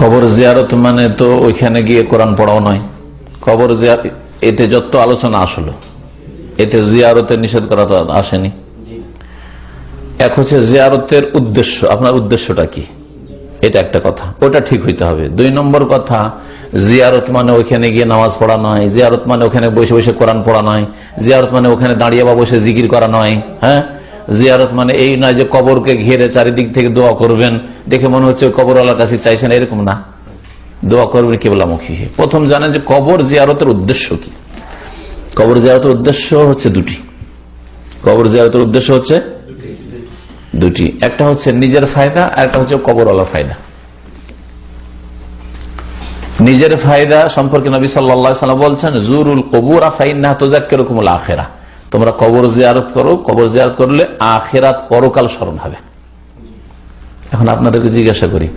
কবর জিয়ারত মানে তো ওইখানে গিয়ে কোরআন পড়াও নয়। কবর জিয়ারত এতে যত আলোচনা আসলো, এতে জিয়ারতের নিষেধ করা তো আসেনি। এক হচ্ছে জিয়ারতের উদ্দেশ্য, আপনার উদ্দেশ্যটা কি, এটা একটা কথা, ওটা ঠিক হইতে হবে। 2 নম্বর কথা, জিয়ারত মানে ওইখানে গিয়ে নামাজ পড়া নয়, জিয়ারত মানে ওখানে বসে বসে কোরআন পড়া নয়, জিয়ারত মানে ওখানে দাঁড়িয়ে বা বসে জিকির করা নয়। হ্যাঁ, জিয়ারত মানে এই নয় যে কবরকে ঘিরে চারিদিক থেকে দোয়া করবেন, দেখে মনে হচ্ছে কবরওয়ালার কাছে চাইছেন, এরকম না। দোয়া করবেন কিবলামুখী। প্রথম জানেন যে কবর জিয়ারতের উদ্দেশ্য কি। কবর জিয়ারতের উদ্দেশ্য হচ্ছে 2টি। কবর জিয়ারতের উদ্দেশ্য হচ্ছে 2টি, একটা হচ্ছে নিজের ফায়দা, আর একটা হচ্ছে কবরওয়ালার ফায়দা। নিজের ফায়দা সম্পর্কে নবী সাল্লাল্লাহু আলাইহি ওয়াসাল্লাম বলছেন, জুরুল কুবুরা ফাইন্নাহা তুযাক্কিরুকুমুল আখিরাহ। তোমরা কবর জিয়ারত করো, কবর জিয়ারত করলে আখিরাত পরকাল স্মরণ হবে। এখন আপনাদেরকে জিজ্ঞাসা করি,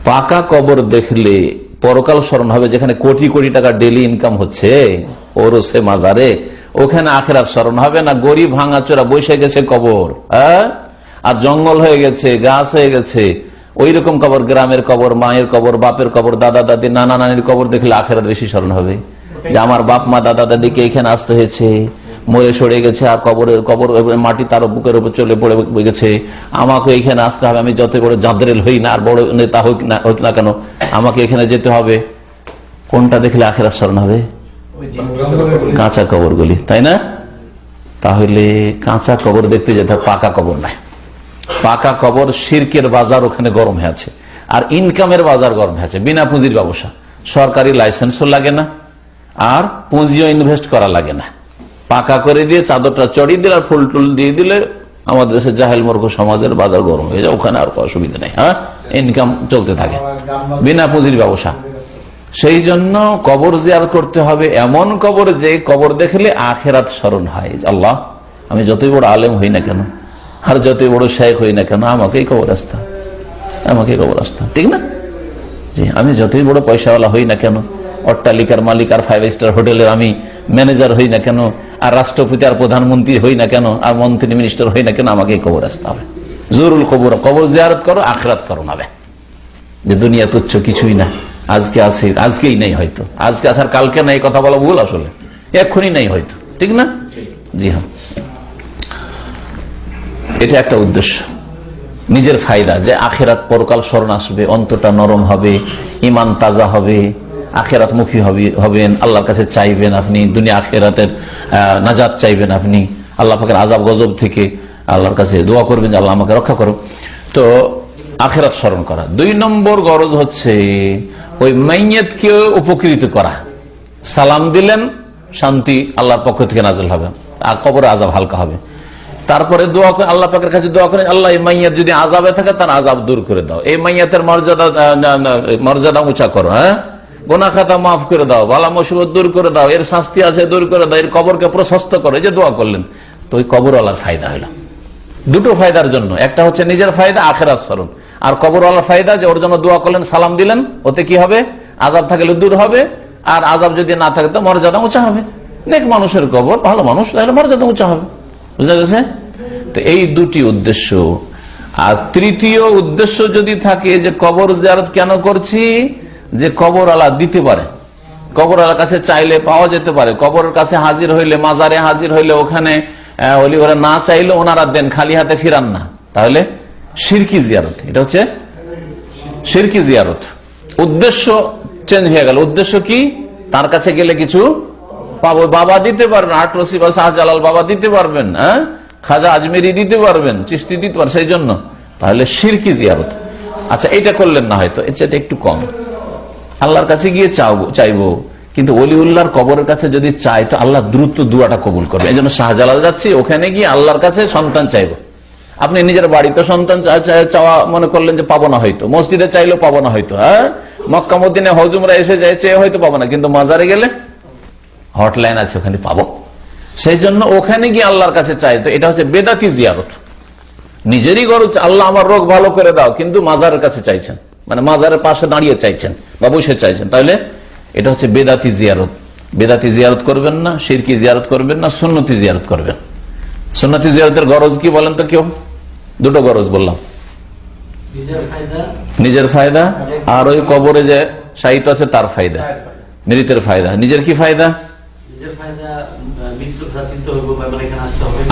পাকা কবর দেখলে পরকাল স্মরণ হবে, যেখানে কোটি কোটি টাকা ডেইলি ইনকাম হচ্ছে ওরসে মাজারে, ওখানে আখিরাত স্মরণ হবে না? গরিব ভাঙাচোরা বসে গেছে কবর, আর জঙ্গল হয়ে গেছে, গাছ হয়ে গেছে, ওই রকম কবর, গ্রামের কবর, মায়ের কবর, বাপের কবর, দাদা দাদি, নানা নানির কবর দেখলে আখিরাত বেশি স্মরণ হবে। যে আমার বাপ মা দাদা দাদিকে এখানে আসতে হয়েছে, মরে সরে গেছে, আর কবর মাটি তার বুকের উপর চলে পড়ে গেছে, আমাকে এখানে আসতে হবে। আমি যত বড় জাদরেল হই না, আর বড় নেতা হোক না কেন, আমাকে এখানে যেতে হবে। কোনটা দেখলে আখিরাত স্মরণ হবে? কাঁচা কবরগুলি, তাই না? তাহলে কাঁচা কবর দেখতে যেতে, পাকা কবর নাই। পাকা কবর শিরকের বাজার ওখানে গরম হয়ে আছে, আর ইনকামের বাজার গরম হয়ে আছে। বিনা পুঁজির ব্যবসা, সরকারি লাইসেন্সও লাগে না, আর পুঁজিও ইনভেস্ট করা লাগে না। পাকা করে দিয়ে চাদরটা চড়িয়ে দিলে আর ফুল টুল দিয়ে দিলে আমাদের দেশে জাহেল মূর্খ সমাজের বাজার গরম হয়ে যায়, ওখানে আর অসুবিধা নেই। হ্যাঁ, ইনকাম চলতে থাকে, বিনা পুঁজির ব্যবসা। সেই জন্য কবর জিয়ারত করতে হবে এমন কবর, যে কবর দেখলে আখিরাত স্মরণ হয়। আল্লাহ, আমি যতই বড় আলেম হই না কেন, আর যতই বড় শেখ হই না কেন, আমাকেই কবর আসতে, আমাকেই কবর আসতে, ঠিক না? জি, আমি যতই বড় পয়সাওয়ালা হই না কেন, অট্টালিকার মালিক আর 5 স্টার হোটেলের আমি ম্যানেজার হই না কেন, আর রাষ্ট্রপতি আর প্রধানমন্ত্রী হই না কেন, আর মন্ত্রী মিনিস্টার হই না কেন, আমাকেই কবর আসতে হবে। জরুল কবর, কবর জিয়ারত করো, আখিরাত স্মরণ হবে। যে দুনিয়া তুচ্ছ কিছুই না, আজকে আছে, আজকেই নেই হয়তো, আজকে আছে আর কালকে নাই, কথা বলা ভুল, আসলে এক্ষুনি নেই হয়তো, ঠিক না? জি হ্যাঁ, এটা একটা উদ্দেশ্য, নিজের ফায়দা, যে আখিরাত পরকাল স্মরণ আসবে, অন্তরটা নরম হবে, ইমান তাজা হবে, আখিরাত মুখী হবেন, আল্লাহর কাছে চাইবেন আপনি, দুনিয়া আখিরাতের নাজাত চাইবেন আপনি, আল্লাহ পাকের আযাব গজব থেকে আল্লাহর কাছে দোয়া করবেন যে আল্লাহ আমাকে রক্ষা করো। তো আখিরাত স্মরণ করা। 2 নম্বর গরজ হচ্ছে ওই মাইয়্যিতকে উপকৃত করা। সালাম দিলেন, শান্তি আল্লাহর পক্ষ থেকে নাযিল হবে, আর কবরে আযাব হালকা হবে। তারপরে দোয়া করে আল্লাহ পাকের কাছে দোয়া করেন, আল্লাহ এই মাইয়াত যদি আযাবে থাকে তার আযাব দূর করে দাও, এই মাইয়াতের মর্যাদা উঁচা করো, হ্যাঁ, গুনাহ খাতা মাফ করে দাও, বালা মুসিবত দূর করে দাও, এর শাস্তি আছে দূর করে দাও, এর কবরকে প্রশস্ত করো, যে দোয়া করলেন। তো ওই কবরওয়ালার ফায়দা হলো, 2টো ফায়দার জন্য, একটা হচ্ছে নিজের ফায়দা আখিরাত স্মরণ, আর কবরওয়ালার ফায়দা যে ওর জন্য দোয়া করলেন, সালাম দিলেন, ওতে কি হবে? আযাব থাকলে দূর হবে, আর আযাব যদি না থাকে তো মর্যাদা উঁচা হবে। নেক মানুষের কবর, ভালো মানুষ, তাহলে মর্যাদা উঁচা হবে। বুঝা গেছে? তো এই 2টি উদ্দেশ্য। আর 3য় উদ্দেশ্য যদি থাকে যে কবর জিয়ারত কেন করছি, যে কবরওয়ালা দিতে পারে, কবরওয়ালার কাছে চাইলে পাওয়া যেতে পারে, কবরের কাছে হাজির হইলে, মাজারে হাজির হইলে, ওখানে ওলি ওরা না চাইলে ওনারা দেন, খালি হাতে ফিরান না, তাহলে শিরকি জিয়ারত। এটা হচ্ছে শিরকি জিয়ারত। উদ্দেশ্য চেঞ্জ হয়ে গেল। উদ্দেশ্য কি? তার কাছে গেলে কিছু পাবো। বাবা দিতে পারবেন, আটরসি বা শাহজালাল বাবা দিতে পারবেন, হ্যাঁ, খাজা আজমেরি দিতে পারবেন, চিশতি দিতে পারবেন, সেই জন্য তাহলে শিরকি জিয়ারত। আচ্ছা, এটা করলেন না, হয়তো এর চাইতে একটু কম, আল্লাহর কাছে গিয়ে চাইবো, কিন্তু ওলিউল্লাহর কবরের কাছে যদি চাই তো আল্লাহ দ্রুত দুয়াটা কবুল করবে। এই জন্য শাহজালাল যাচ্ছি, ওখানে গিয়ে আল্লাহর কাছে সন্তান চাইবো। আপনি নিজের বাড়িতে সন্তান চাওয়া মনে করলেন যে পাবো না, হয়তো মসজিদে চাইলেও পাবো না, হয়তো হ্যাঁ, মক্কা মদিনে হজুমরা এসে যায়, চেয়ে হয়তো পাবো না, কিন্তু মাজারে গেলে হটলাইন আছে, ওখানে পাবো। সেই জন্য ওখানে গিয়ে আল্লাহর কাছে চাই, তো এটা হচ্ছে বেদাতি জিয়ারত। নিজেরই গরজ, আল্লাহ আমার রোগ ভালো করে দাও, কিন্তু মাজারের কাছে চাইছেন, মানে মাজারের পাশে দাঁড়িয়ে চাইছেন বা বসে চাইছেন, তাহলে এটা হচ্ছে বেদাতি জিয়ারত। বেদাতি জিয়ারত করবেন না, শিরকি জিয়ারত করবেন না, সুন্নতি জিয়ারত করবেন। সুন্নতি জিয়ারতের গরজ কি বলেন তো? কেউ 2টো গরজ বললাম, নিজের ফায়দা, আর ওই কবরে যে শায়িত আছে তার ফায়দা, মৃতের ফায়দা। নিজের কি ফায়দা?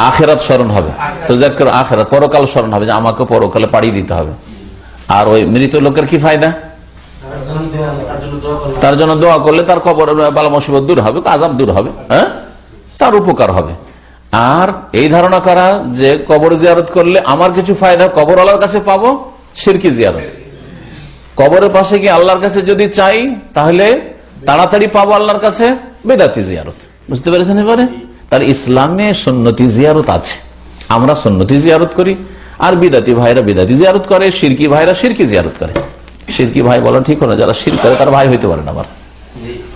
আখেরাত স্মরণ হবে, তো আখেরাত পরকাল স্মরণ হবে যে আমাকে পরকালে পাড়ি দিতে হবে। আর ওই মৃত লোকের কি ফায়দা? তার জন্য দোয়া করলে তার কবর বালা মুসিবত দূর হবে, আযাব দূর হবে, হ্যাঁ, তার উপকার হবে। আর এই ধারণা করা যে কবর জিয়ারত করলে আমার কিছু ফায়দা কবর আল্লাহর কাছে পাবো, শিরকি জিয়ারত। কবরের পাশে গিয়ে আল্লাহর কাছে যদি চাই তাহলে তাড়াতাড়ি পাবো আল্লাহর কাছে, বেদাতি জিয়ারত। বুঝতে পেরেছেন? এবারে তার ইসলামে সুন্নতি জিয়ারত আছে, আমরা সুন্নতি জিয়ারত করি, আর বিদাতি ভাইরা বিদাতি জিয়ারত করে, শিরকি ভাইরা শিরকি জিয়ারত করে। শিরকি ভাই বলা ঠিক হলো, যারা শির করে তার ভাই হইতে পারে না, আবার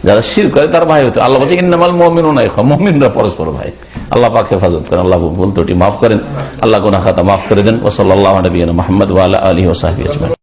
যারা শির করে তার ভাই হইতে। আল্লাহ বলছে ইন্নামাল মুমিনুনা ইখওয়া, মুমিনরা পরস্পর ভাই। আল্লাহ পাক হেফাজত করেন, আল্লাহ ভুল ত্রুটি মাফ করেন, আল্লাহ গুনাহ খাতা মাফ করে দেন। ওয়া সাল্লাল্লাহু আলা নবিয়িনা মুহাম্মদ ওয়া আলা আলিহি ওয়া সাহবিহি আজমাইন।